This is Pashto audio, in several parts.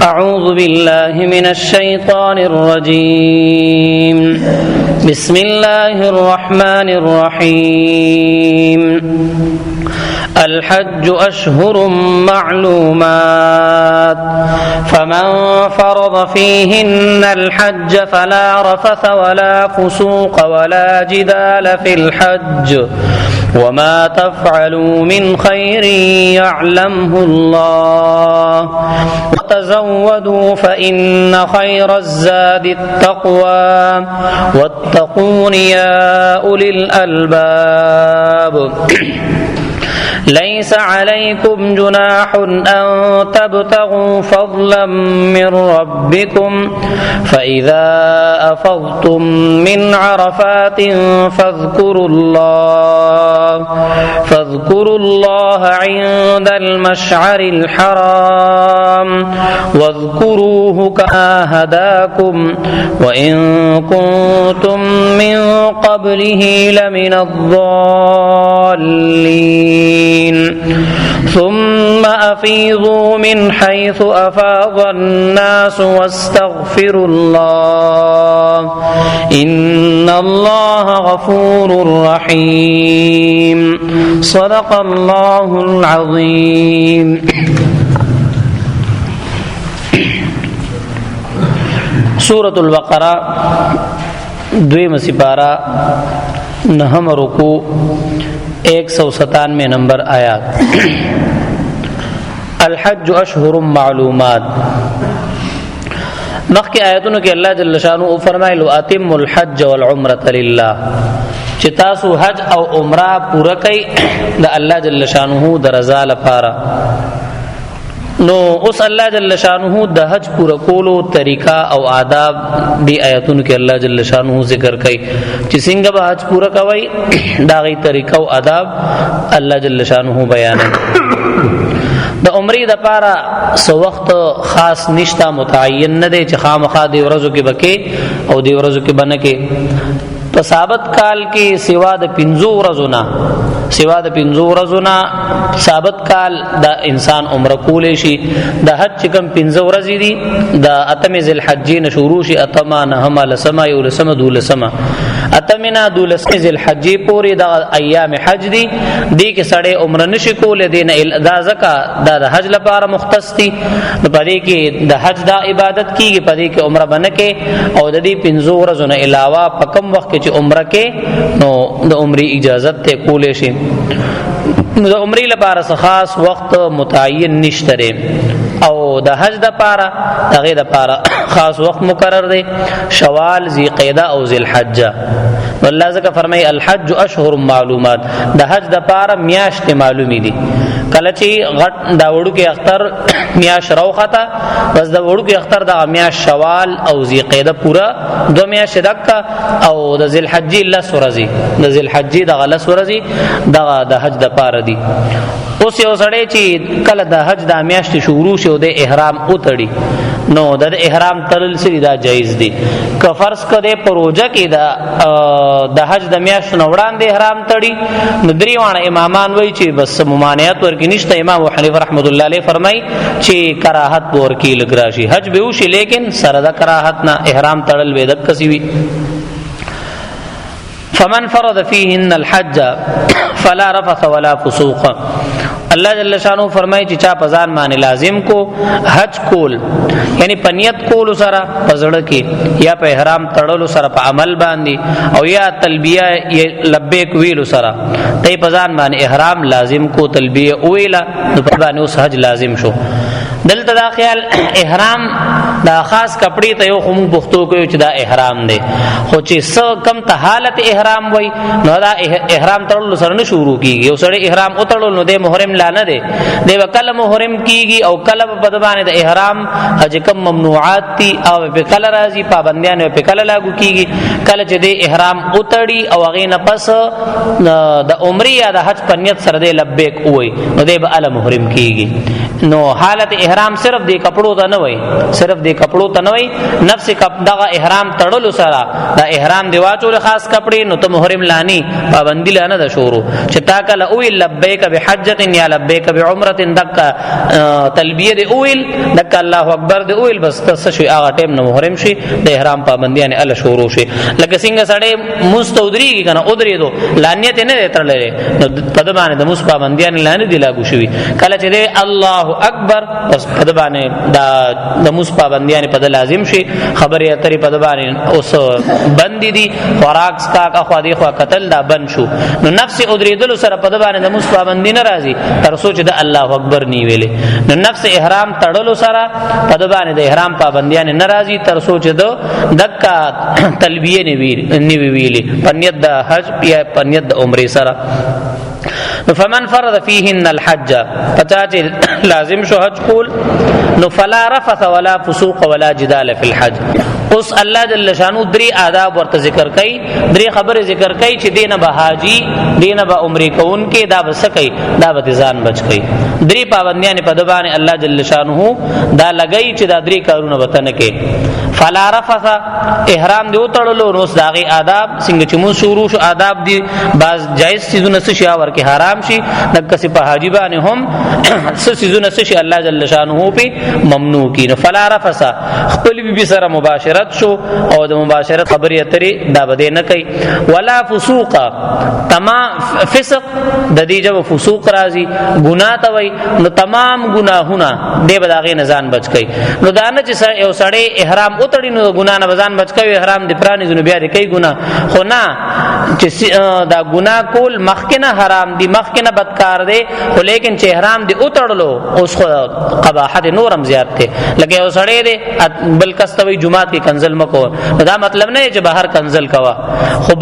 أعوذ بالله من الشيطان الرجيم بسم الله الرحمن الرحيم الحج أشهر معلومات فمن فرض فيهن الحج فلا رفث ولا فسوق ولا جدال في الحج وما تفعلوا من خير يعلمه الله وتزودوا فإن خير الزاد التقوى واتقون يا أولي الألباب ليس عليكم جناح أن تبتغوا فضلا من ربكم فإذا أفضتم من عرفات فاذكروا الله عند المشعر الحرام واذكروه كما هداكم وإن كنتم من قبله لمن الضالين ثم أفيضوا من حيث أفاض الناس واستغفروا الله إن الله غفور رحيم صدق الله العظيم. سورة البقرہ دویم سپارہ نہم رکوع 197 نمبر آیات. الحج اشهر معلومات. مخکې آیاتونو کې الله جل شانه فرمایلو اتم الحج والعمرة لله چې تاسو حج او عمره پوره کړئ د الله جل شانه د رضا لپاره. نو اوس الله جل شانه د حج پوره کولو طریقہ او آداب دی آیاتونو کې الله جل شانه ذکر کوي چې څنګه به حج پوره کوي دا غي طریقہ او آداب الله جل شانه بیانوي. د عمرې د پاره سو وخت خاص نشتا متعین نه دی چې خامخا دی ورځو کې بکې او دی ورځو کې بنکې. په ثابت کال کې سوا د 5 ورځو نه ثابت کال د انسان عمره کولې شي. د حج کم 5 ورځې دي د اتم ذل حج نه شروع شي اتم نهم لسما یو لسما دولسما اتمنا دولسما ذل حج پورې د ایام حج دي کې سړی عمره نشي کولې دي نه دا زکه د حج لپاره مختص دي. په دې کې د حج د عبادت کیږي په دې کې عمره بنکې او د دې 5 ورځو نه علاوه په کم وخت چې عمره کې نو د عمرې اجازه ته کولې شي. د عمرې لپاره خاص وخت متعین نشته او د حج د لپاره دغه د لپاره خاص وخت مقرر دی شوال ذی قعده او ذی الحجه. والله ځکه فرمای الحج اشهر معلومات د حج د لپاره میاشت معلومی دي. کله چې غټ دا وړو کې اختر میاش راوخته بس دا وړو کې اختر د میاش شوال او ذی قعده پورا 2 میاش دکا او د ذی الحج الله سورزی د ذی الحج د غله سورزی د حج د پاره دي. اوس یو سړی چې کله د حج د میاشت شروع شو د احرام اوتړي نو د احرام تړل سری دا جایز دي. که فرض کده پروژه کې د حج د میاشت نو وړاندې احرام تړي نو دریوانه امامان وایي چې بس ممانعت ورکی نشته. امام ابو حنیفه رحمۃ اللہ علیہ فرمای چې کراهت ورکی لګراشي حج به وشي لیکن سره د کراهت نه احرام تړل وې د کسي وي. فمن فرض فيهن الحج فلا رفث ولا فسوق. الله جل شانو فرمای چې چا پزان باندې لازم کو حج کول یعنی پنیت کول سره پزړه کې یا په احرام تړلو سره په عمل باندې او یا تلبیه لبیک ویلو سره ته پزان باندې احرام لازم کو تلبیه ویلا نو په باندې اوس حج لازم شو. دلته دا خیال احرام دا خاص کپڑے ته یو خمو پختو کوي چې دا احرام دی خو چې څو کم ته حالت احرام وای نو دا احرام تړلو سره نه شروع کیږي. یو سړی احرام اتړل نو د محرم لا نه دی دی وکله محرم کیږي او کله په بدبانه د احرام حج کم ممنوعات دي او په کله راځي پابندیان په کله لاګو کیږي. کله چې د احرام اتړي او هغه نه پس د عمرې یا د حج پنیت سره د لبیک وای نو دی به ال محرم کیږي. نو حالت احرام صرف دې کپړو ته نه وای، صرف دې کپړو ته نه وای، نفس دغه احرام تړلو سره دا احرام دی واچول خاص کپړې نو ته محرم لانی پابندی لانه د شروع چې تا کله او لبیک بحجه یا لبیک بعمره دک تلبیه دی اویل دک الله اکبر دی اویل بس تاسو شي هغه ټیم نو محرم شي د احرام پابندی یعنی ال شروع شي. لکه څنګه سړی مستودریږي کنه ودری دو لانیت نه تړلې نو په د باندې د مس پابندی یعنی لانه دی لاګو شوی. کله چې دی الله اکبر بس په د باندې د مس پابندی یعنی په د لازم شي. خبرې اترې په د باندې اوس بندي دي، خوراک سکاک اخو دی خو قتل دا بند شو نو نفس ادریدل سره په د باندې د مس پابندی نه راځي تر سوچ د الله اکبر نی ویلې. نو نفس احرام تړلو سره په د باندې د احرام پابندیان نه راځي تر سوچ د دکا تلبیه نی ویلې پنیت د حج یا پنیت د عمره سره. فمن فرض فيهن الحج پچاچ لازم شو حج کول نو فلا رفث ولا فسوق ولا جدال في الحج. اوس الله جل شانو درې آداب ورته ذکر کړي، درې خبره ذکر کړي چې دینه به حاجی دینه به عمره کون کې دا بس کوي دا به ځان بچ کوي. درې پابندیان په دبانې الله جل شانو دا لګي چې دا درې کارونه وطن کې. فلا رفث احرام دی وتړلو نو داغي آداب څنګه چې مو شروع شو آداب دي باز جایز چیزونه څه شي اور کې حرام شي دغه څه په حاجی باندې هم څه چیزونه څه شي الله جل شانو په ممنوع کینو. فلا رفث خپل بي سره مباشرت شو او د مباشرت خبرې اترې دا بده نه کوي. ولا فسوق تمام فسق د دې جو فسوق راځي ګناه ته وای نو تمام ګناهونه دې بداغه نزان بچ کوي. نو دا نه چې یو سړی احرام وتړي نو ګناه نه بزان بچ کوي احرام دې پرانی زنه بیا دې کوي ګناه خو نه چې دا ګناه کول مخکنه حرام دي مخکنه بدکار دي خو لیکن چې احرام دې وتړلو اوس خو قباحت نورم زیات ته لکه یو سړی دې بل کستوي جمعه کې کنزل مکو دا مطلب نه چې بهر کنزل کوا خو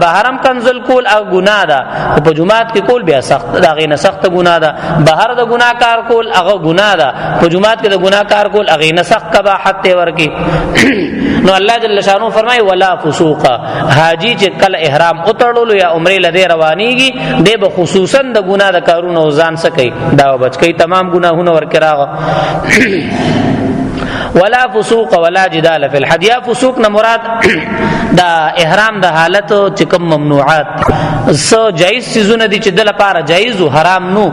بهرم کنزل کول او ګناه ده خو په جمعه کې کول بیا سخت دا غینه سخت ګناه ده. بهر د ګناه کار کول هغه ګناه ده په جمعه کې د ګناه کار کول هغه نه سخت قباحت ته ورکی. نو الله جل شانو فرمای ولا فسوق حاجی چې کله احرام اتړلو یا عمره لده روانيږي د به خصوصا د ګناه د کارونو ځان سکی دا بچ کی تمام ګناهونه ورکراغه. ولا فسوق ولا جدال في الحج. یا فسوق نه مراد دا احرام د حالت چې کوم ممنوعات سو جایز چیزونه دي چې د لپاره جایز او حرام نو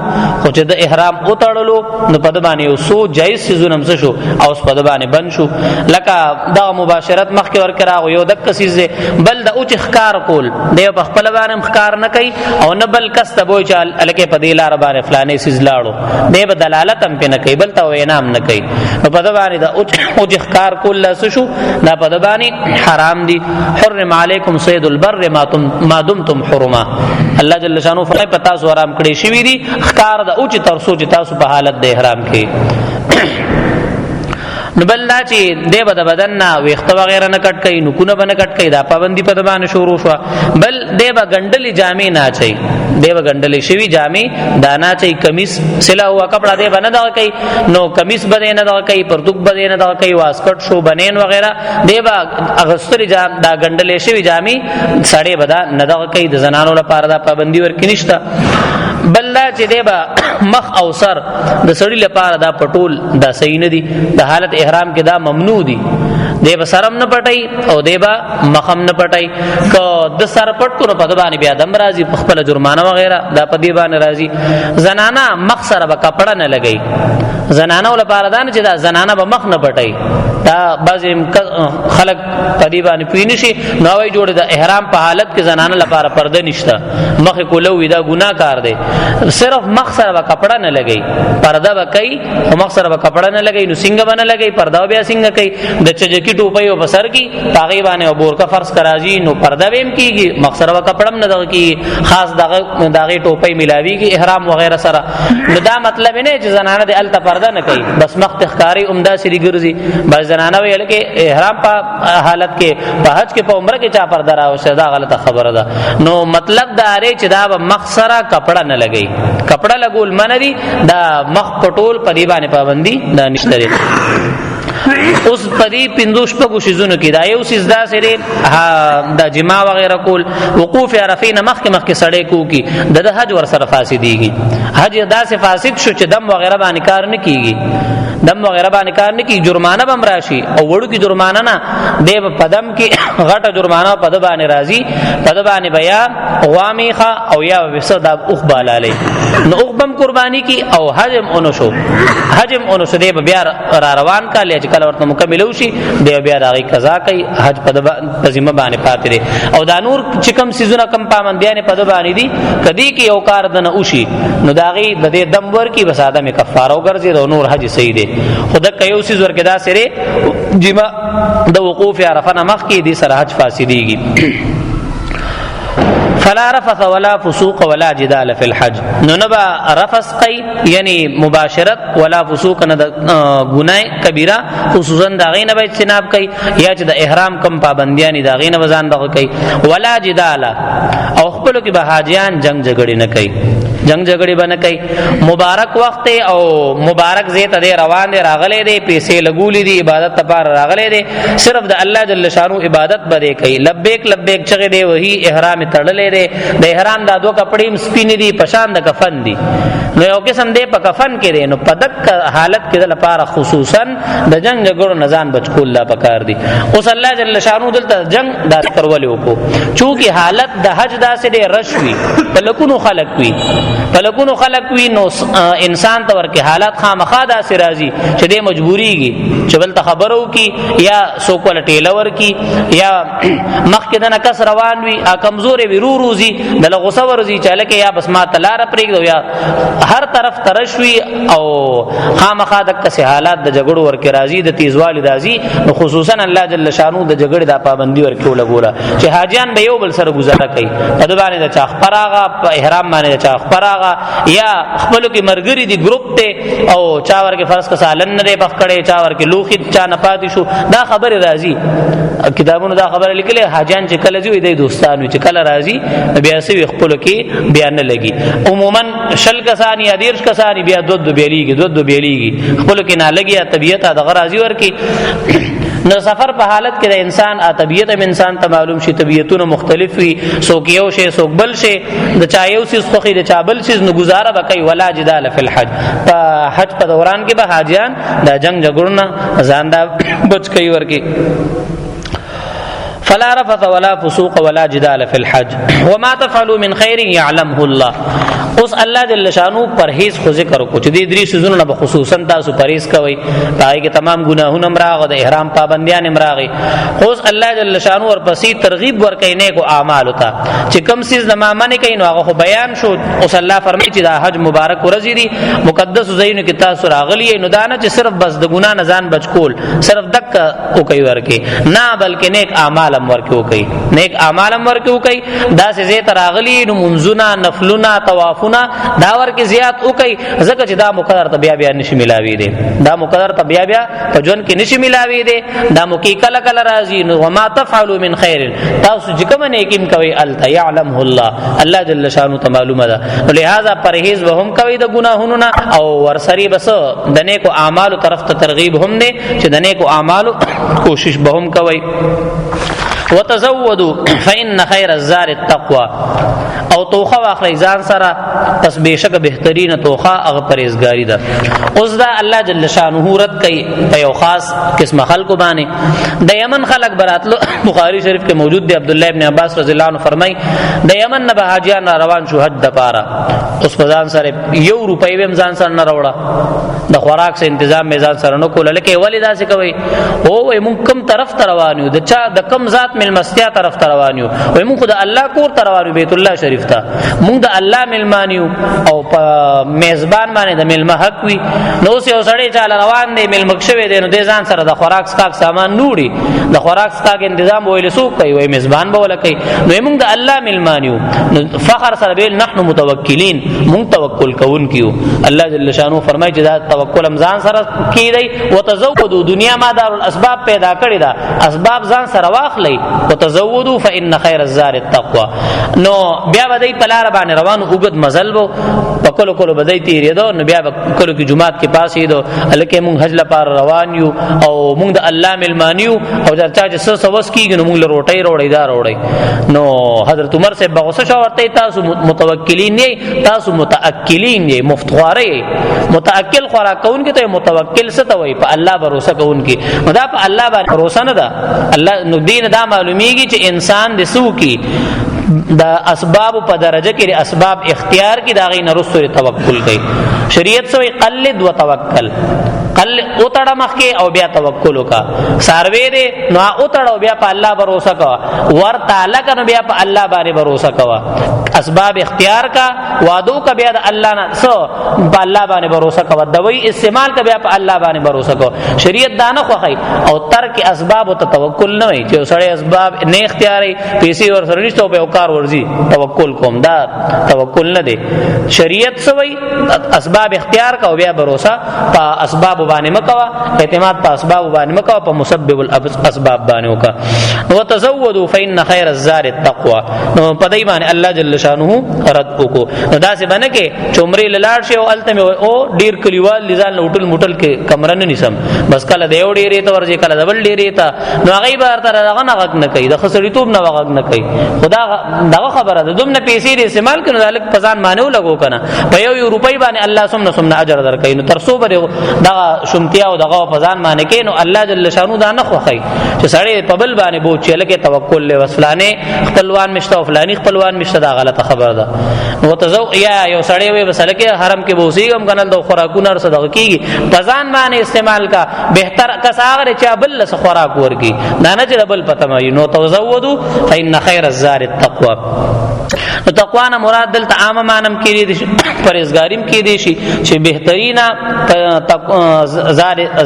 خو چې د احرام وتړلو نو په د باندې یو سو جایز چیزونه هم شو او په د باندې بند شو. لکه دا مباشرت مخکې ورکراغه یو د کسیز بل د اوچ ښکار کول دی په خپل باندې ښکار نه کوي او نه بل کس ته وای چل الکه په دې لار باندې فلانه سیز لاړو دی به دلالت هم پنه کوي بل ته انعام نه کوي نو په د باندې دا او ذکر کول شو دا په دبانی حرام دي. حرم علیکم صید البر ما دمتم حرما. الله جل شانو فرمای پتا سو حرام کړي شوی دي ښکار د اوچ تر سوچ تاسو په حالت د احرام کې. نو بل دا چې دی به د بدن نه ویښته وغیره نه کټ کوي نکونه به نه کټ کوي دا پابندي په دبانې شروع شو. بل دی به ګنډلې جامې نه اچي دی به ګنډلې شوي جامې دا نه اچي کمیس سلا هوا کپڑا دی به نه دغه کوي نو کمیس به نه دغه کوي پرتوک به نه دغه کوي واسکټ شو بنین وغیره دی به اغستري جام دا ګنډلې شوي جامې سړې به دا نه دغه کوي د زنانو لپاره دا پابندي ورکې نشته. بل دا چې دی به مخ او سر د سړی لپاره دا پټول دا صحیح نه دي د حالت احرام کې دا ممنوع دي. دی به سرم نه پټي او دی به مخم نه پټي که د سر پټ کو نه په باندې بیا دم راځي په خپل جرمانه وغیرہ دا په دی باندې راځي. زنانه مخ سره به کپڑا نه لګي زنانه لپاره دا نه چې دا زنانه به مخ نه پټي دا بعضی خلک په دی باندې پوینه شي نو وای جوړ د احرام په حالت کې زنانه لپاره پرده نشته مخ کولو دا ګناه کار دی. صرف مخ سره به کپڑا نه لګي پرده به کوي او مخ سره به کپڑا نه لګي نو څنګه باندې لګي پرده بیا څنګه کوي د چجکی ټوپۍ او بسر کی پاغي باندې او بورکا فرض کراځي نو پرده ویم کیږي مخ سره به کپڑا نه دغه کی خاص دغه ټوپۍ ملاوي کی احرام وغیرہ سره نو دا مطلب نه چې زنانه د الته پرده نه کوي بس مخ تخکاری عمده سری ګرځي بس زنانه ویل کې احرام په حالت کې په حج کې په عمره کې چا پرده راوشه دا غلطه خبره ده. نو مطلب دا لري چې دا مخ سره کپڑا نه لګي کپڑا لګول منري دا مخ پټول په دی باندې پابندي دا نشته. اوس پدی پندوش په شیزونو کې دا یو سجدا سره دا جما وغیرہ کول وقوف عرفین مخک سړی کو کی د حج ور سره فاسدیږي حج دا سه فاسد شو چې دم وغیرہ باندې کار نه کیږي دم وغیرہ باندې کار نه کی جرمانه بم راشي او وړو کی جرمانه نه دی په دم کې غټه جرمانه په د باندې راځي په د باندې بیا غوامیخه او یا وسدا اوخ بالاله نو اوخ بم قربانی کی او حجم اونشو دی بیا را روان کا لې چې کله ورته مکمل وشي دی بیا دغه قضا کوي حج په ذمہ باندې پاتې دی او دا نور چې کم سيزونه کم پابندیان په د باندې دي کدی کې یو کار دنه وشي نو داغي د دې دم ور کی بس ادمه کفاره وګرځي او نور حج صحیح دی خدا کيو سيز ور کې دا سره جما د وقوف عرفه مخ کې دي سره حج فاسديږي فلا رفث ولا فسوق ولا جدال في الحج نو نبا رفث قي یعنی مباشرت ولا فسوق نه گناه کبیره خصوصا دا غینه به اجتناب کوي یا چې د احرام کم پابندیان دا غینه وزن دغه کوي ولا جدال او خپل کې به حاجیان جنگ جګړه نه کوي جنگ جګړه باندې کوي مبارک وخت او مبارک زیت دې روان دي راغلي دي پیسې لګولې دي عبادت لپاره راغلي دي صرف د الله جل شانو عبادت بده کوي لبیک لبیک چغه دی وਹੀ احرام تړلې دي د احرام د دوه کپڑے سپینې دي پشان د کفن دي نو یو قسم دی په کفن کې دي نو په دک حالت کې د لپاره خصوصا د جنگ جګړو نزان بچکول لا پکار دي اوس الله جل شانو دلته جنگ دا کړولې وکړو چونکی حالت د حج داسې دی رشوي په لکونو خلق وي فلکونو خلق وی نو انسان تور کې حالات خامخا دا سرازي چې د مجبوریږي چې بل ته خبرو کی یا سوکول ټیلور کی یا مخکې دنه کس روان وي ا کمزورې وی روزي د لغوسه ورزي چاله کې یا بس ما تلار پرېږدو یا هر طرف ترشوي او خامخا د کس حالات د جګړو ور کې راځي د تیزوالي راځي نو خصوصا الله جل شانو د جګړې د پابندي ور کې ولګولا چې حاجیان به یو بل سره گزاره کوي په دبانې د چاخ پراغه په احرام باندې د چاخ پراغه یا خپل کې مرګري دي ګروپ ته او چاور کې فرض کا سالن نه پخ کړي چاور کې لوخي چا نه پاتې شو دا خبره راځي کتابونو دا خبره لیکلې حاجیان چې کله جوړي د دوستانو چې کله راځي بیا سوي خپل کې بیان نه لګي عموما شل کسانی یا دیرش کسانی بیا دود بیلیږي خپل کې نه لګي طبيعت د غرازي ور کې نو سفر په حالت کې د انسان طبيعت هم انسان ته معلوم شي طبيعتونه مختلف وي سوک یو شي سوک بل شي د چایو سیس خوخي د چابل سیس نو گزاره وکي ولا جدال فی الحج په حج په دوران کې به حاجیان د جنگ جګړو نه ځان دا بچ کوي ورکی فلا رفث ولا فسوق ولا جدال في الحج وما تفعلوا من خير يعلمه الله اوس الله جل شانو پرهیز خو ذکر کو چې دې درې سيزونو نه خصوصا تاسو پرهیز کوئ پای کې تمام ګناهونه مراغه د احرام پابندیان مراغه اوس الله جل شانو ورپسې ترغیب ورکې نه کو اعمال وتا چې کم سیز نه معنی کوي نو هغه بیان شو اوس الله فرمایي چې دا حج مبارک ورځي دي مقدس زینو کې تاسو راغلی نو دانه چې صرف بس د ګنا نه ځان بچکول صرف دک او کوي ورکې نه بلکې نیک اعمال ورکو کوي نیک اعمال ورکو کوي دا سه زه تراغلی نو منزنا نفلنا طوافنا دا ورکه زیات او کوي زکه چې دا مقدر ته بیا نشي ملاوي دي دا مقدر ته بیا په جون کې نشي ملاوي دي دا مکی کله کله راځي نو وما تفعلوا من خير تاسو چې کوم نیکیم کوي الته يعلمه الله الله جل شانو ته معلومه ده لہذا پرهیز به هم کوي د ګناهونو نه او ورسري بس د نیکو اعمالو طرف ته ترغیب هم دي چې د نیکو اعمالو کوشش به هم کوي وتزودوا فإن خير الزاد التقوى او توخه واخلي ځان سره پس بهشکه بهترین توخه هغه پرهیزګاری ده اوس دا الله جل شانه رد کوي په یو خاص قسم خلکو باندې د یمن خلک براتلو بخاری شریف کې موجود دی عبد الله ابن عباس رضی الله عنه فرمای د یمن نه حاجیان روان شو حج د پاره اوس په ځان سره یو روپۍ هم ځان سره نه راوړه د خوراک سره تنظیم میزان سره نه کول لکه ولیدا څه کوي او وای مونږ کوم طرف ته روان یو د چا د کم ذات ملمستیا طرف ته روان یو وای مونږ د الله کور ته روان یو بیت الله شریف ته مونږ د الله ملمانیو او په میزبان باندې د ملمه حق وی نو یو سړی چاله روان دی ملمک شوی دی نو د ځان سره د خوراک سکاک سامان نوړي د خوراک سکاک تنظیم ویل سو کوي وای میزبان به ولکې نو مونږ د الله ملمانیو فخر سره بیل نحنو متوکلین مونږ توکل کوون کیو الله جل شانو فرمایي چې دا توکل هم ځان سره کیدی. وتزودوا دنیا ما دار الاسباب پیدا کړی دا اسباب ځان سره واخلئ. وتزودوا فإن خير الزاد التقوى. نو بیا بدای په لار باندې روان وګد مزل وو په کلو کلو بدای تیرېدو. نو بیا کلو کې جمعات کې پاسې دو الکه مونږ حج لپاره روان یو او مونږ د الله ملمانیو او دا چا چې سوس کیږي نو مونږ له روټي روړی دا روړی. نو حضرت عمر سے بغوسه شو ورته تاسو متوکلین نه تاسو متأکلین نه مفتخاره. متأکل خورا کون کې ته متوکل څه ته وای په الله باور کون کې. دا په الله باندې باور نه ده. الله نو دین دا معلومیږي چې انسان د سو کې دا اسباب په درجه کې اسباب اختیار کی داغي نرسو توکل کوي. شریعت سوی قلد وتوکل. قل اوتړه مخکې او بیا توکل وکا. سروي دې نو اوتړه بیا په الله باور کا. ور تعالی کنه بیا په الله باندې باور کا. اسباب اختیار کا وادو کا بیا د الله نه سو په الله باندې باور کا. دوی استعمال کا بیا په الله باندې باور کا. شریعت دانه خوخی او ترک اسباب او توکل نه وي چې سړی اسباب نه اختیاري پیسې ور سره نشته په کار ورزي توکل کوم. دا توکل نه دی. شریعت سوی اسباب اختیار کا او بیا باور په اسباب باندې مکوا. اعتماد په اسباب باندې مکوا په مسبب الاسباب باندې وکا. وتزودوا فإن خير الزاد التقوى. نو پدای باندې الله جل شانه رد وکړو. نو دا څه باندې کې چمرې لاړ شي او التمه او ډیر کلیوال لزال لوټل موټل کې کمرن نسم بس کله د یو ډیرې ته ورځي کله دبل ډیرې ته نو هغه بار تر دغه نه غږ نه کوي. د خسړی توپ نه غږ نه کوي. خدا دغه خبره ده دومره پیسې استعمال کړي دالک پزان مانو لګو کنه په یو روپۍ باندې الله سمنه اجر درکې. نو تر څو به دغه شمتیا او دغه فزان باندې کې نو الله جل شانو دا نه خوخی چې سړی په بل باندې بو چې لکه توکل له وسلانه خپلوان مشته او فلانی خپلوان مشته دا غلطه خبره ده. نو تزو یا یو سړی وي بس لکه حرم کې بوسیګم کنل د خوراکونه سره دغه کیږي فزان باندې استعمال کا بهتر کساغه چې بل له خوراک ورکی دا نه چې بل پته مې. نو تزودوا فإن خير الزاد التقوى. نو تقوا نه مراد دلته عام مانم کې دي پرهیزګاریم کې دي شي چې بهترینا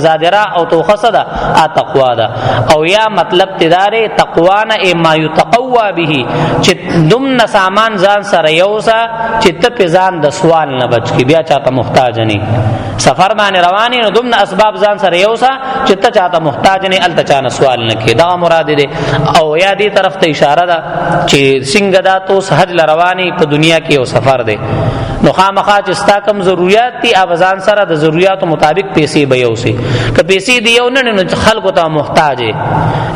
زادرا او توخصدا ا تقوا ده. او یا مطلب تدارې تقوا نه ما یتقوا به چې دم سامان ځان سره یوسا چې ته په ځان د سوال نه بچ کی بیا چاته محتاج نه. سفر باندې رواني نو دم اسباب ځان سره یوسا چې ته چاته محتاج نه ال چانه سوال نه کی. دا مراد دي. او یا دې طرف ته اشاره ده چې څنګه دا تو سحج رواني په دنیا کې او سفر ده نو خامخا چې ستا کم ضرورت دي ابزان سره د ضرورتو مطابق پیسې به یوسي. که پیسې دی یو نه نو خلکو ته محتاج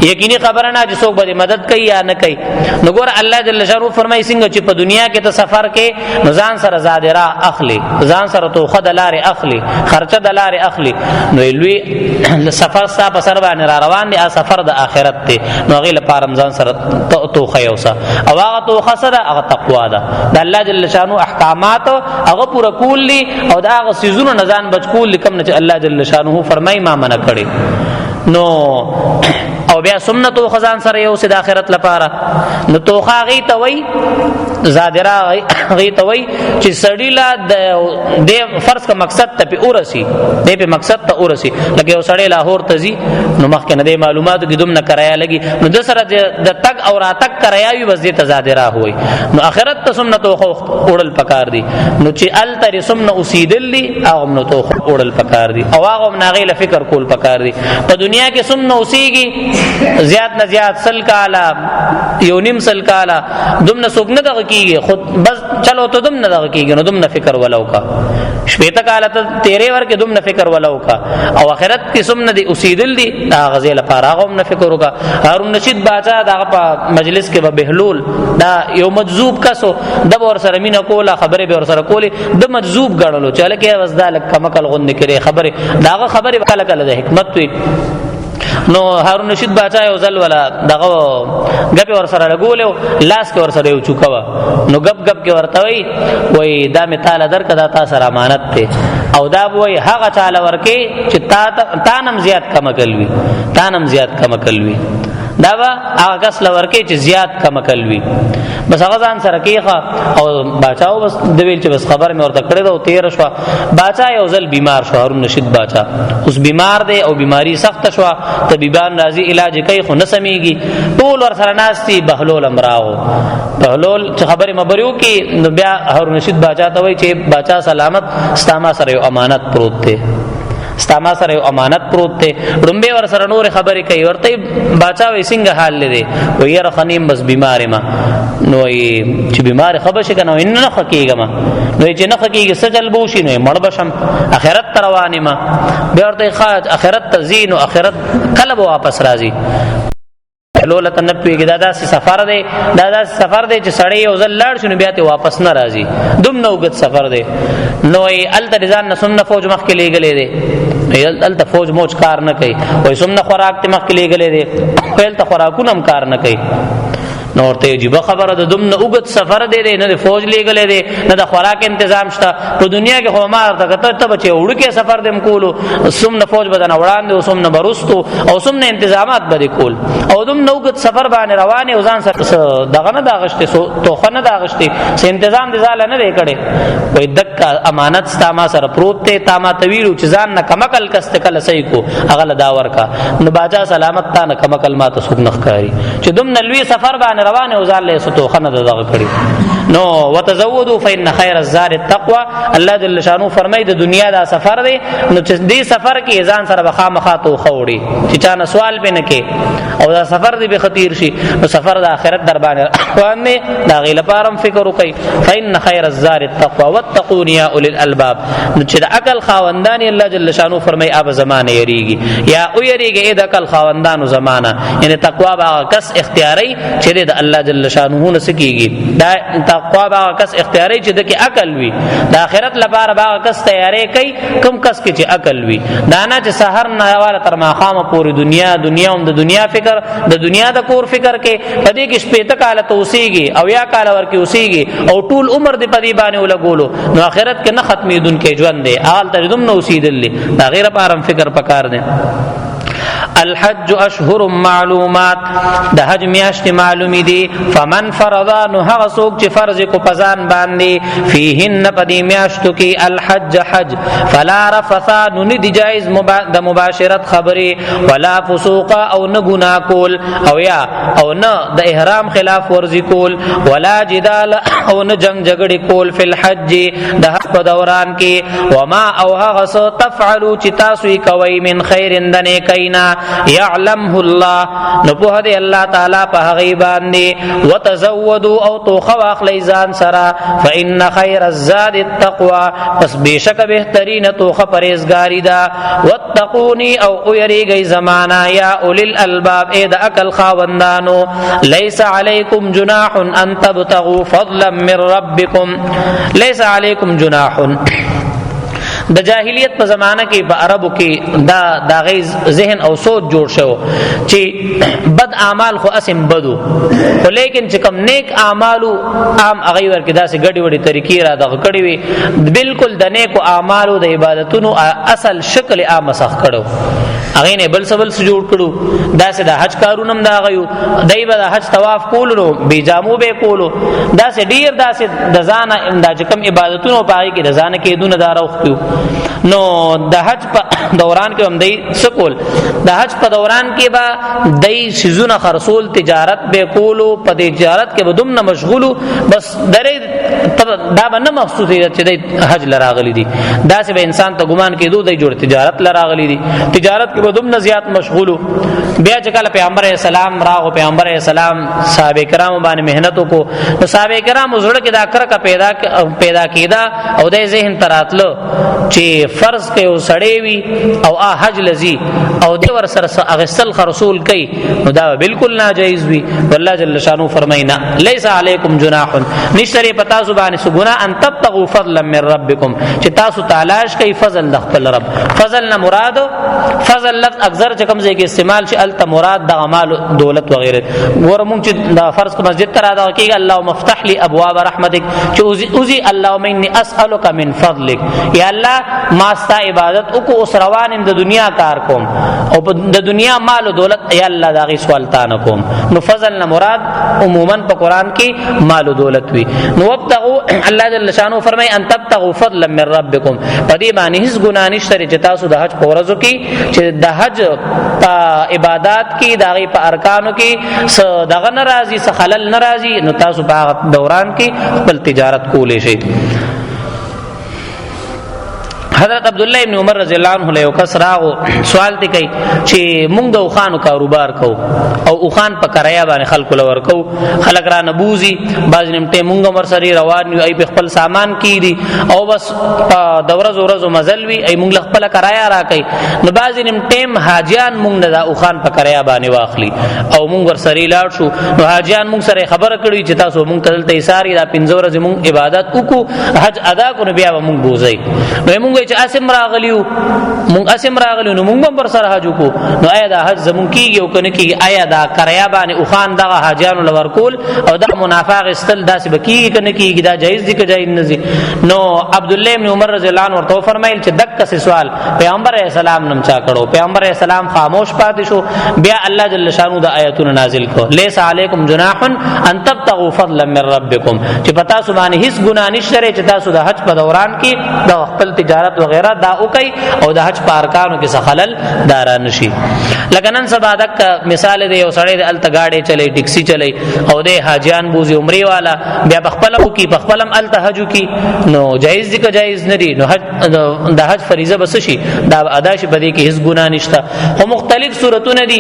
یقیني خبره نه چې څوک به مدد کوي یا نه کوي. نو ګور الله جل شانو فرمایي څنګه چې په دنیا کې ته سفر کې نو ځان سره زادرا اخلي ځان سره تو خد لار اخلي خرچه د لار اخلي. نو لوی سفر ستا په سر باندې را روان دي سفر د آخرت ته نو غیله پارم ځان سره تو خیوسا او هغه تو خسره هغه تقوا ده. د الله جل شانو احکامات هغه پورا کول دي او دا هغه سيزونو نزان بچ کول لکم نه الله جل شانه فرمای ما منع کړي. نو او بیا سنت او خزان سره یو سید اخرت لپاره نو توخه غي ته وای زادرا غي ته وای چې سړی لا د فرض کا مقصد ته په اورسي د په مقصد ته اورسي لکه یو سړی لاهور ته زی نو مخکې نه د معلوماتو کې دوم نه کرایا لګي نو د سره د تک او را تک کرایاوي وزې ته زادرا وای. نو اخرت ته سنت او اورل پکار دي نو چې ال تر سمنه اوسیدل دي او نو تو اورل پکار دي او هغه نه غي فکر کول پکار دي. په دنیا کې سمنه اوسيږي زیات نه زیات سل کالا یو نیم سل کالا دومره سوق نه دغه کیږي خود بس چلو ته دومره دغه کیږي نو دومره فکر ولو کا شپته کالا ته تیرې ورکه دومره فکر ولو کا او اخرت کې سمنه دي اوسیدل دي دا غزل لپاره هغه نه فکر وکا. هارون رشید باچا دغه په مجلس کې به بهلول دا یو مجذوب کسو د ور سره مینا کوله خبره به ور سره کوله د مجذوب غړلو چاله کې وزدالک کمکل غند کړي خبره داغه خبره کله کله د حکمت وي. نو هارون رشید باچا یو ځل ولا دغه غپ ور سره لګولیو لاس کې ور سره یو چوکوا نو غپ غپ کې ورته وای دا می تعالی درکدا تا سره امانت ته او دا وای هغه تعالی ورکه چې تا نم زیات کم کلوي تا نم زیات کم کلوي. دا به هغه کس لورکې چې زیات کم کلوي بس هغه ځان سره کېخه او باچاو بس د ویل چې بس خبر مې ورته کړې ده او تیر شو. باچا یو ځل بیمار شو، هارون رشید باچا اوس بیمار دی او بیماری سخت شو، طبيبان راځي علاج کوي خو نه سميږي. ټول ور سره ناشتي بهلول امراو، بهلول چې خبره مبريو کې نو بیا هارون رشید باچا ته وایي چې باچا سلامت ستما سره یو امانت پروت دی، ستما سره یو امانت پروت دی. رومبه ور سره نور خبرې کوي، ورته باچا وې څنګه حال لري؟ وې یاره خنیم بس بیمار ما. نو چې بیمار خبر شي کنه ان نه حقیقت ما نو چې نه حقیقت سجل بوشي نو مړ بشم اخرت تروانه ما. بیا ورته خاج اخرت تزین او اخرت کله واپس راځي. لولته نه پیږي دا داسې سفر دی، دا داسې سفر دی چې سړی یو ځل لاړ شي نو بیا ته واپس نه راځي، دومره اوږد سفر دی. نو الته ځان نه سمنه فوج مخکې لېږلې دی، الته فوج موج کار نه کوي، وایي سمنه خوراک ته مخکې لېږلې دی، هلته خوراکونه هم کار نه کوي. نو ورته عجیب خبره ده، دومره اوږد سفر دی نه د فوج لېږلی دی نه د خوراک تنظیم شته په دنیا کې. خو ما ورته کته ته به چې وړوکی سفر دې م کولو، څومره فوج به درنه وړاندې او څومره به وروستو او څومره انتظامات به دې کول او دومره اوږد سفر باندې روان یې او ځان سره دغه نه ده اخېستې، توخه نه ده اخېستې، څه انتظام دې ځاله نه دی کړی. وایي دکه امانت ستا ما سره پروت دی، تا ما ته ویلو چې ځان نه کمکل کس ته کله صحیح کو هغه له دا ورکه. نو باچا سلامت تا نه کمکل ما ته څوک نه ښکاري چې دومره لوی سفر باندې روان او ځان له ستو خنه دغه کړی. نو وتزودوا فإن خير الزاد التقوى. الله جل شانو فرمای د دنیا دا سفر دی، نو چې دې سفر کې ځان سره بخا مخاطو خوړي چې چا نه سوال به نه کې او دا سفر دی به خطیر شي. نو سفر د آخرت در باندې روان دی، دا غیله پارم فکر وکي. فإن خير الزاد التقوى واتقون يا اولي الالباب. نو چې د عقل خاوندان الله جل شانو فرمای اب زمانه یریږي یا او یریږي د عقل خاوندانو زمانہ، یعنی تقوا با کس اختیاري چې د الله جل شانو نه سکیږي. دا تقوا با کس اختیاري چې د کې عقل وي، د آخرت لپاره با کس تیارې کوي کم کس کې چې عقل وي. دا نه چې سحر نه والا تر ماخامه پوری دنیا هم د دنیا فکر د دنیا د کور فکر کې پدې کې شپې ته کال توسيږي او یا کال ورکی اوسيږي او ټول عمر دې پدې باندې ولګولو، نو آخرت کې نه ختمېدون کې ژوند دی آل ته دوم نو اوسېدل دا غیر پارم فکر پکار دی. الحج اشهر معلومات، د حج میاشت معلومی دي. فمن فرضا نو هغه څوک چې فرض کو پزان باندې فیهن پدې میاشتو کې الحج حج فلا رفثا نو ندی جایز د مباشرت خبره ولا فسوق او نه ګناه کول او یا او نه د احرام خلاف ورزي کول ولا جدال او نه جنگ جګړه کول فی الحج د حج په دوران کې. وما او هغه څه تفعلوا چې تاسو یې کوي من خیر دنه کینا يعلمه الله نو په دې الله تعالی په هغه باندې. وتزودوا او توخوا اخلی ځان سرا فإن خير الزاد التقوى پس بشک بهترین توخه پرهیزګاری دا. واتقوني او یریږي زمانہ یا اولي الالباب اې د عقل خاوندانو. ليس عليكم جناح ان تبتغوا فضلا من ربكم. ليس عليكم جناح د جاهلیت په زمانہ کې په عربو کې دا غي ذهن او سوچ جوړ شو چې بد اعمال خو اسم بدو، خو لیکن چې کوم نیک اعمالو عام هغه ورکه داسې غړي وړي طریقې را دغه کړي وي، بالکل د نیکو اعمالو د عبادتونو اصل شکل عام مسخ کړو، هغه نه بل سبل جوړ کړو. داسې د حج کارونم دا غيو دای به د حج طواف کولو بي جامو به کولو، داسې ډیر داسې د ځان د کوم عبادتونو پای کې د ځان کې دونه داروختو. نو د حج په دوران کې هم دای سکول، د حج په دوران کې با دای شزونه خرصول تجارت به کولو، په تجارت کې بدوم نه مشغولو، بس درې دا به نه محسوسه چې د حج لراغلي دي. داسې به انسان ته ګمان کې دوی د جوړ تجارت لراغلي دي، تجارت کې بدوم نه زیات مشغولو. بیا چې کله پیغمبر اسلام راغو، پیغمبر اسلام صحابه کرام باندې مهنت وکړو، نو صحابه کرام زړه کې دا کرکه پیدا کیدا او د ذهن تراتلو چې فرض کوي سړی وي او حج لذي او د ور سره اغسل رسول کوي، نو دا بالکل ناجایز وي. والله جل شانو فرماینا ليس عليكم جناح نشری پتا زبان سګنا ان تبتغوا فضلا من ربكم، چې تاسو تلاش کوي فضل د خپل رب. فضل نه مراد فضل فضل لفظ اکثر چې کوم ځای کې استعمال شي الته مراد د مال دولت وغیرہ. ګور مونږ چې د فرض کو مسجد ته راځو کېږي اللهم افتح لي ابواب رحمتک چې اوزي اللهم اني اسالک من فضلک یا الله ما ستا عبادت او کو اوس روانم د دنیا کار کوم او د دنیا مال او دولت یا الله دا غي سوال تا نه کوم. نو فضل نه مراد عموما په قران کې مال او دولت وي. نو وبتغوا الله جل شانو فرمای ان تبتغوا فضلا من ربکم پدې باندې هیڅ ګناه نشته چې تاسو د حج په ورځو کې چې د حج په عبادت کې دغه په ارکانو کې دغه ناراضي څه خلل ناراضي نو تاسو په دوران کې خپل تجارت کولې شي. حضرت عبداللہ ابن عمر رضی اللہ عنہ له کس راغو سوال تی کوي چې مونږ د اوخانو کاروبار کو او اوخان په کریا باندې خلکو لور کو خلک را نبوزي باز نیمته مونږ مر سری روان وي ای په خپل سامان کی دي او بس د ورځ مزل وي ای مونږ خپل کریا را کوي نو باز نیمته حاجیان مونږ د اوخان په کریا باندې واخلي او مونږ ور سری لاړ شو نو حاجیان مونږ سره خبره کړي چې تاسو مونږ تلته ایثاری دا 15 ورځې مونږ عبادت وکړو حج ادا کړو بیا مونږ بوزي نو مونږ چې اسم راغلیو مونږ اسم راغلیو نو مونږ هم پر سره حج کو نو آیا دا حج زمون کیږي او کنه کیږي آیا دا کریا باندې او خان دغه حاجیانو لور کول او دا منافق استل داسې بکیږي کنه کیږي دا جایز دي که جایز نه دي. نو عبد الله ابن عمر رضی الله عنه ورته فرمایل چې دک څه سوال پیغمبر اسلام نم چا کړو پیغمبر اسلام خاموش پاتې شو بیا الله جل شانو د آیاتونه نازل کړ لیس علیکم جناح ان تبتغوا فضلا من ربکم چې پتا سبحانه هیڅ ګناه نشته چې تاسو د حج په دوران کې د خپل تجارت وغیرہ دا او کوي او د حج پارکانو کې خلل دارا نشي. لکه نن سبا دک مثال دی یو سړی د التګاړې چلی ټیکسي چلی او د حاجیان بوزي عمره والا بیا بخپلو کې بخپلم التحجو کې نو جایز دي که جایز نه دي نو حج د حج فریضه بس شي دا ادا شي بده کې هیڅ ګناه نشته. خو مختلف صورتونه دي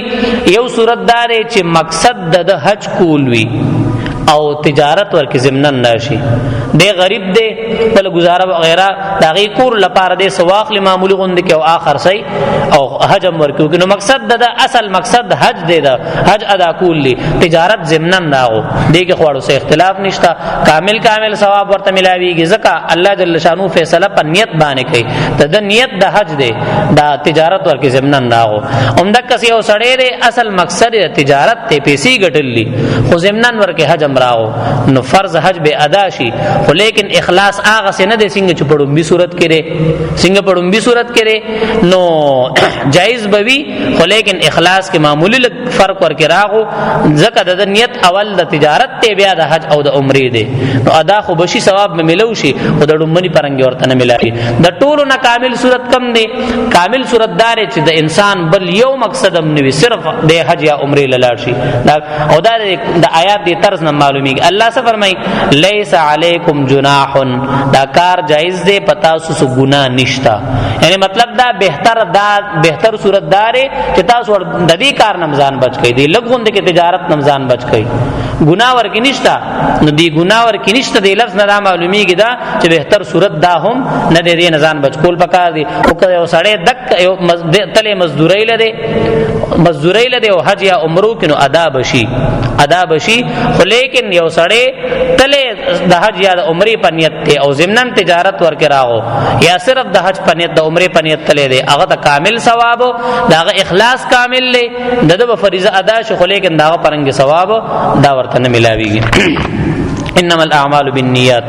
یو صورت دار چې مقصد د حج کول وي او تجارت ورکې ضمنن نشي دی غریب دی بل گزاره وغیرہ داغي کور لپاره دی سواخل معمولی غوند کې او اخر سي او حج ورکو نو مقصد د اصل مقصد حج دی دا حج ادا کول لی تجارت ضمنن داغو دی کې خوړو سه اختلاف نشتا کامل ثواب ورته ملاويږي ځکه الله جل شانو فیصله په نیت باندې کوي د نیت د حج دی دا تجارت ورکې ضمنن داغو عمدہ کسي او سړی دی اصل مقصد تجارت ته پیسې ګټلې خو ضمنن ورکې حج راو نو فرض حج به ادا شي خو لیکن اخلاص هغه څنګه د څنګه چپړم به صورت کړي څنګه پړم به صورت کړي نو جایز بوي خو لیکن اخلاص کې معمولی فرق ورکې راغو ځکه د نیت اول د تجارت ته بیا د حج او د عمرې دی نو ادا خو بشي ثواب به ملو شي او د ډومني پرنګ ورته نه ملایي. د ټولو نه کامل صورت کم دی کامل صورت دار چې د انسان بل یو مقصد هم نوي صرف د حج یا عمرې لاله شي او د آیات دی طرز نه معلومیږي. الله څه فرمای لیس علیکم جناح دا کار جایز دی پتا سو ګناه نشتا یعنی مطلب دا بهتر صورت دار چې تاسو د دې کار نمزان بچ کړئ دی لګوند کې تجارت نمزان بچ کړئ ګناه ورکی نشتا نو دی ګناه ورکی نشتا دی لفظ نه معلومیږي دا چې بهتر صورت دا هم نه دی نزان بچ کول پکار دی او یو سړی دک یو تله مزدوري لده او حج یا عمره کینو ادا بشي خو لیکن یو سړی تله د حج یا د عمره په نیت ته او ضمنن تجارت ورکه راغو یا صرف د حج په نیت د عمره په نیت تله دی هغه د کامل ثواب داغه اخلاص کامل له د فریضه ادا شو خو لیکن داغه پرنګ ثواب دا ورته نه ملاويږي. انما الاعمال بالنیات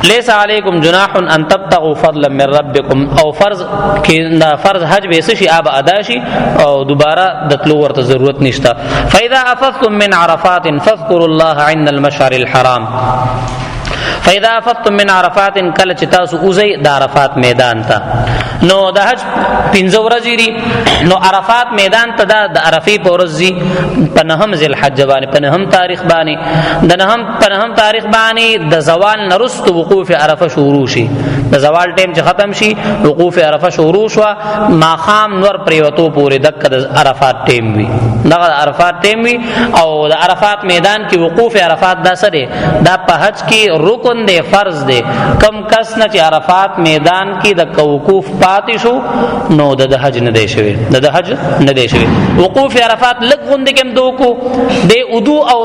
لیس علیکم جناح ان تبتغوا فضلا من ربکم او فرض کې فرض حج به شي اب ادا شي او دوباره د تلو ورته ضرورت نشته. فاذا افضتم من عرفات فاذكروا الله عند المشعر الحرام فاذا افضتم من عرفات کله چې تاسو اوځي د عرفات میدان ته نو د حج 15 ورځې دي نو عرفات میدان ته د عرفې په ورځ په نهم ذل حج باندې په نهم تاریخ باندې د نهم تاریخ باندې د زوال نرست وقوف عرفه شروع شي د زوال ټیم چې ختم شي وقوف عرفه شروع شو ما خام نور پریوتو پورې دک د عرفات ټیم وي دغه عرفات ټیم وي او د عرفات میدان کې وقوف عرفات دا سره دا په حج کې رکن دی فرض دی کم کس نه چې عرفات میدان کې د وقوف پاتې شو نو د حج نه دی شوی د حج نه دی شوی وقوف عرفات لږ غوندې کوم دوکو د ودو او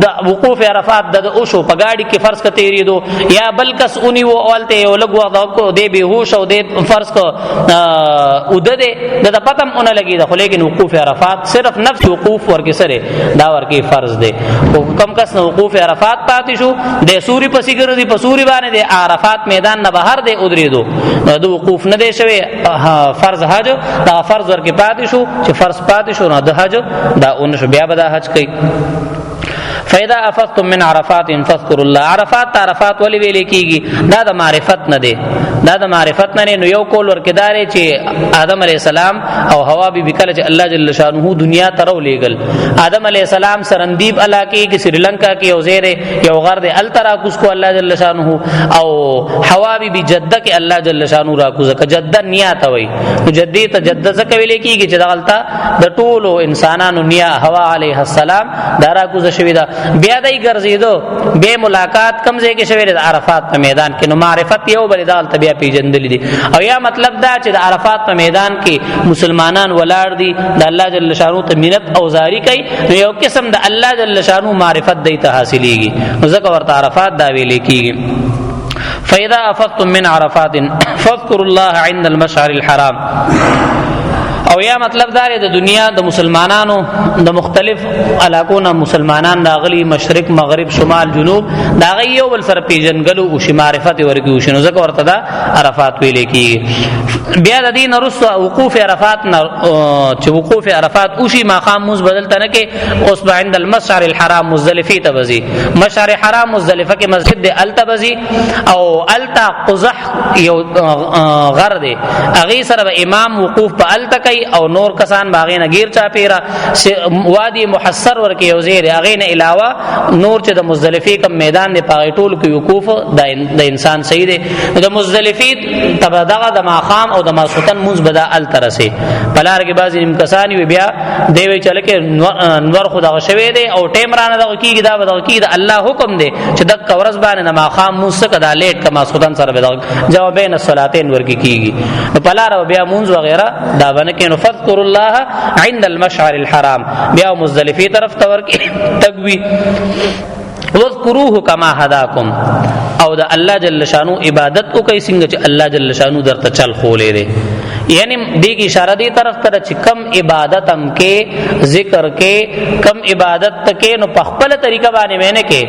د وقوف عرفات د اوشو په گاډي کې فرض ک تیریدو یا بل کس اونی و اولته یو لږ وخت کو دی به هوش او دی فرض کو ودده د پتم اون لګی د خو لیکن وقوف عرفات صرف نفس وقوف ورکه سره دا ورکه فرض دی او کم کس نه وقوف عرفات پاتې شو د سوري پسې ګرځي په سوري باندې د عرفات میدان نه بهر دی ودریدو د وقوف نه دی شوی فرض حج دا فرض ورکه پاتې شو چې فرض پاتې شو نه د حج دا اون شو بیا به دا حج کوي فاذا افضتم من عرفات فاذكروا الله عرفات ولی ویل کیږي دا د معرفت نه دی دا د معرفت نه نو یو کول ورکداري چې آدم علی السلام او حوا بی بی کله چې الله جل شانه دنیا ته رو لېګل آدم علی السلام سرندیب علاقه کې سریلنکا کې او زیره یو غرد الترا کوس کو الله جل شانه او حوا بی بی جده کې الله جل شانه را کوزه ک جده نیات وای نو جدی ته جده څه ویل کیږي چې دغلطه د ټولو انسانانو نیا حوا علیه السلام دارا کوزه شوی دا بیا دای ګرځیدو به ملاقات کمزې کې شوی د عرفات په میدان کې نو معرفت یو بل دال طبيعه پیجندل دي او یا مطلب دا چې د عرفات په میدان کې مسلمانان ولاړ دي د الله جل شانو ته منت او زاری کوي نو یو قسم د الله جل شانو معرفت دی ته حاصلېږي نو ځکه ورته عرفات دا ویل کېږي فاذا افضتم من عرفات فاذكروا الله عند المشعر الحرام او یا مطلب دا د دنیا د مسلمانانو د مختلف علاقو نه مسلمانان راغلي مشرق مغرب شمال جنوب دا غي یو بل سره پیژنګلو او شی معرفت ورګو شنو ځکه ورته دا عرفات ویل کی بیا د دین رسو وقوف عرفات چې وقوف عرفات او شی مقام موز بدلته نه کې اوس عند المشعر الحرام مزدلفه تبزي مشعر حرام مزدلفه کې مسجد د التبزي او التا قزح یو غر دی اغي سره امام وقوف په التک او نور کسان باغې نه غیر چا پیرا وادي محصر ورکه یو زیر اغه نه علاوه نور چې د مزدلفه کم میدان دی پاغې ټول کې وقوف د انسان صحیح دی د مزدلفه تبدغه د ماخام او د ماسوتن موز بدا ال ترسه پلار کې بعضی نیم کسان وي بیا دی وی چل کې نور خدا شوی دی او ټیم رانه دغه کیږي دا بدغه کیږي د الله حکم دی چې د کورز باندې د ماخام موز څخه د لیټ کما سوتن سره بدغه جوابین الصلاتین ورکی کیږي پلار او بیا مونږ وغیرہ دا باندې کې فذكروا الله عند المشعر الحرام بیا مزدلفه طرف تور کې تقوی واذكروه كما هداكم او د الله جل شانو عبادت او کوي څنګه چې الله جل شانو درته چل خولې دي یعنی دې کی اشاره دی طرف ته چې کم عبادت هم کې ذکر کې کم عبادت کې نو په خپل طریقه باندې مینه کې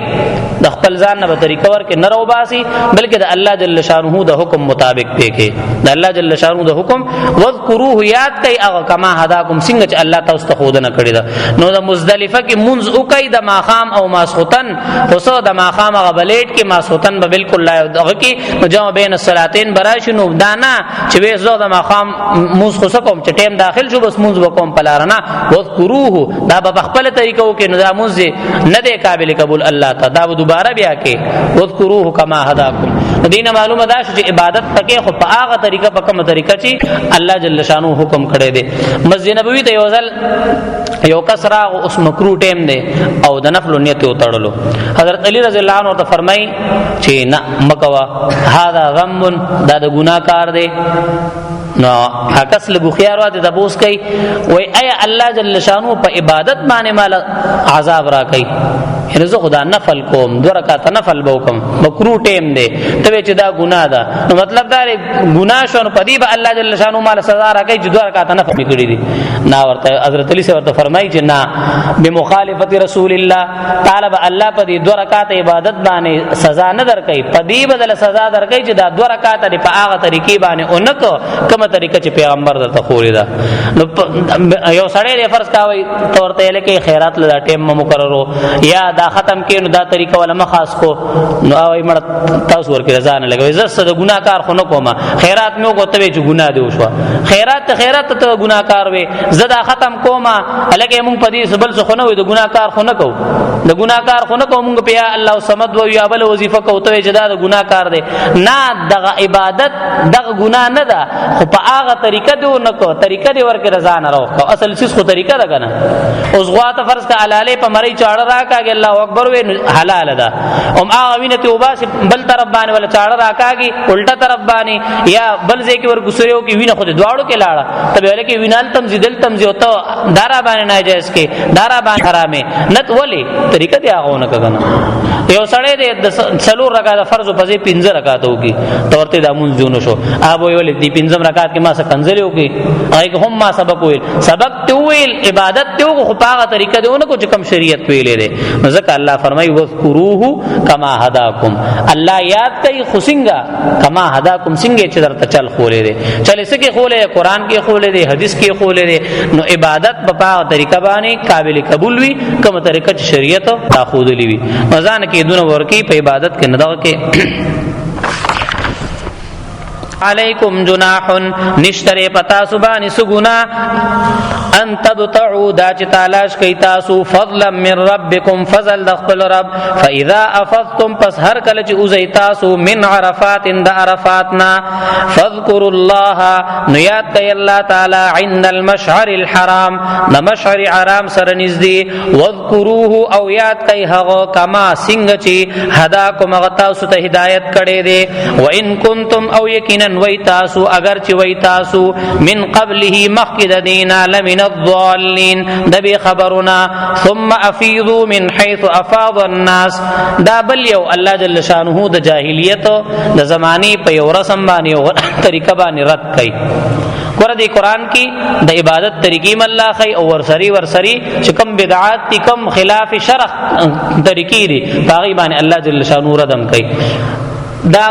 د خپل ځان نه طریقه ور کې نه رو باسي بلکې د الله جل شانو د حکم مطابق دی کې د الله جل شانو د حکم واذكروه یاد کوي هغه کما هداكم څنګه چې الله تاسو ته خود نه کړی دا نو د مزدلفه کې منځ او کوي د ماخام او ماسختن وسو د ماخام هغه بلیټ کې ماسختن به بالکل لا دغه کې جمع بین الصلاتین براشنو دانا چې وې زو د ماخام موږ خو کوم چې ټیم داخل شو بس موږ وکوم پلارنا وذكروه دا په خپل طریقو کې نو دا موږ نه دی قابل قبول الله تعالی دا دوباره بیا کې وذكروه کما هداكم دینه معلومه ده چې عبادت پکې خو په هغه طریقه په کومه طریقه چې الله جل شانو حکم کړی دی مسجد نبوي ته یو کسرا اوس مکرو ټیم دی او د نفل نیت وتړلو حضرت علی رضی الله عنه ته فرمای چې نه مکوا هاذا ذنب دا د ګناه کار دی نو حکس لګو خيار واده د بوس کوي وای اي الله جل شانو په عبادت باندې مال عذاب را کوي یعنی زه خدا نفل کوم دو رکعات نفل وکم مکرو ټیم دی ته چې دا ګناه ده نو مطلب دا ګناه شون پدی به الله جل شانو مال سزا را کوي چې دو رکعات نفل کړی دي نا ورته حضرت علی سے ورته فرمایي چې نا بمخالفت رسول الله طالب الله پدی دو رکعات عبادت باندې سزا نه در کوي پدی بدل سزا در کوي چې دا دو رکعات لري په هغه طریقې باندې اونکو کومه طریقه چې پیغمبر درته خوري دا نو یو سړی فرض کاوي تورته لکه خیرات لدا ټیم مقررو یا دا ختم کینو دا طریقه ولا مخاص کو نو اوی مړ تاسو ورکه رضا نه لګوي زړه صد ګناکار خو نه کومه خیرات مې کو ته چې ګناه دی وشو خیرات ته ګناکار وي زدا ختم کومه الکه مونږ پدې سبل څه خو نه وي د ګناکار خو نه کو د ګناکار خو نه کوم په یا الله صمد و یا بل وظیفه کوته چې دا د ګناکار دی نه دغه عبادت دغه ګنا نه ده خو په هغه طریقه دی نه کو طریقه دی ورکه رضا نه راو اصل چیز خو طریقه ده کنه اوس غواته فرض کا علاله په مری چاړه راکاږي الله اکبر وې حلال ده هغه وینه توبه بل طرف باندې ولا چاړه راکاږي الټا طرف باندې یا بل ځای کې ورګسریو کې وینه خو دواړو کې لاړه ته ویل کې وینال تمزیدل تمزیو ته دارا باندې ناجایز کې دارا باندې حرامه نت ولی طریقه دی هغه نه کنه یو سړی د څلور رکعات فرض په ځای 15 رکعات وکي تورته د مونږ جوړ شو ابو ویل دی 15 رکعات کې ما څه کنځلې وکي هغه هم ما سبق ویل سبق ته ویل عبادت ته خو په هغه طریقه دی نه کو چې کوم شریعت ویلې ده ځکه الله فرمایي وذکروه کما هداکم الله یاد کوي خصنګا کما هداکم څنګه چې درته چل خولې ده چل سکه خولې قران کې خولې ده حدیث کې خولې ده نو عبادت په هغه طریقه باندې قابل قبول وي کوم طریقه چې شریعت تاخذلی وي مزان کې دونه ورکی په عبادت کې ندغه کې علیکم جناح نشتره پتا سبانی سگنا ان تبتعو دا چه تالاش کئی تاسو فضلا من ربکم فضل دخل رب فاذا افضتم پس هر کل چه اوزی تاسو من عرفات دا عرفاتنا فاذکروا اللہ نیاد کئی اللہ تعالی عند المشعر الحرام دا مشعر حرام سرنزدی واذکروه او یاد کئی حغو کما سنگ چی هداکم اغتاسو تا ہدایت کڑے دے وان کنتم او یقینا وی تاسو اگر چی وی تاسو من قبله مخکد دینا لمن الضالین دبی خبرنا ثم افیضو من حیث افاض الناس دا بل یو اللہ جل شانہ دا جاہلیت دا زمانی پا یو رسم بانی یو طریقہ بانی رد کئی دی قرآن کی دا عبادت طریقی ملا خی او ورسری چکم بدعات تی کم خلاف شرح طریقی دی باغی بانی اللہ جل شانہ ردم کئی دا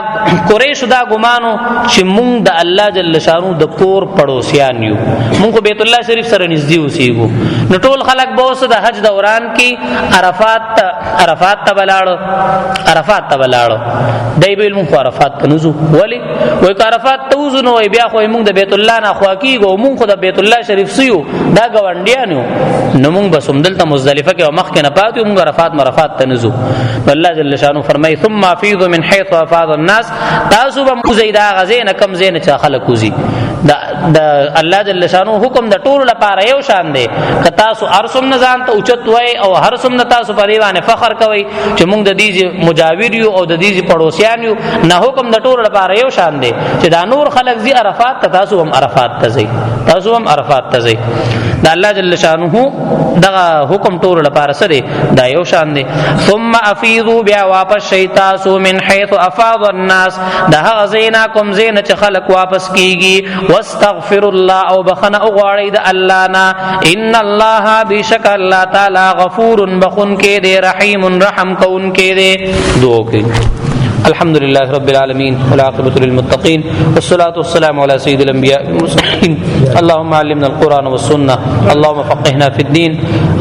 قریش دا ګمانو چې مونږ د الله جل شانو د کور پړوسیان یو مونږ بیت الله شریف سره نږدې اوسېږو نو ټول خلک به اوس د حج دوران کې عرفات ته بلاړو دای به مونږ عرفات ته نزو ولی وای که عرفات ته وزو نو بیا خو مونږ د بیت الله نه خوا کېږو مونږ خو د بیت الله شریف سیو دا ګاونډیان یو نو مونږ بس همدلته مزدلفه کې او مخکې نه پاتې مونږ عرفات ته نزو الله جل شانو فرمای ثم افیضوا من حيث افاض الناس تاسو به مزیدا غزین کم زین چا خلق کوزي دا الله جل شانو حکم د ټول لپاره یو شان دی که تاسو ارسم نه ځان ته اوچت وای او هر سم نه تاسو په دیوانه فخر کوي چې موږ د دې مجاور یو او د دې پړوسیان یو نه حکم د ټول لپاره یو شان دی چې دا نور خلق زی عرفات ته تاسو هم عرفات ته ځئ دا الله جل شانو دغه حکم ټول لپاره سره دا یو شان دی ثم افیضوا بیا واپس شي تاسو من حيث افاض الناس دا غزینا کوم زین چې خلق واپس کیږي واستغفر الله او بخنه او غواړي د الله نا ان الله بشک الله تعالی غفور بخون کې دی رحیم رحم کون کې دی دوه کې الحمد لله رب العالمين والعاقبة للمتقين والصلاة والسلام على سيد الأنبياء والمرسلين اللهم علمنا القرآن والسنة اللهم فقهنا في الدين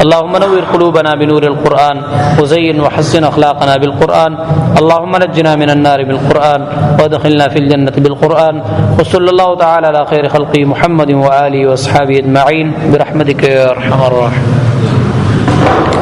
اللهم نور قلوبنا بنور القرآن وزين وحسن أخلاقنا بالقرآن اللهم نجنا من النار بالقرآن وادخلنا في الجنة بالقرآن وصلى الله تعالى على خير خلقه محمد وآله وأصحابه أجمعين برحمتك يا أرحم الراحمين.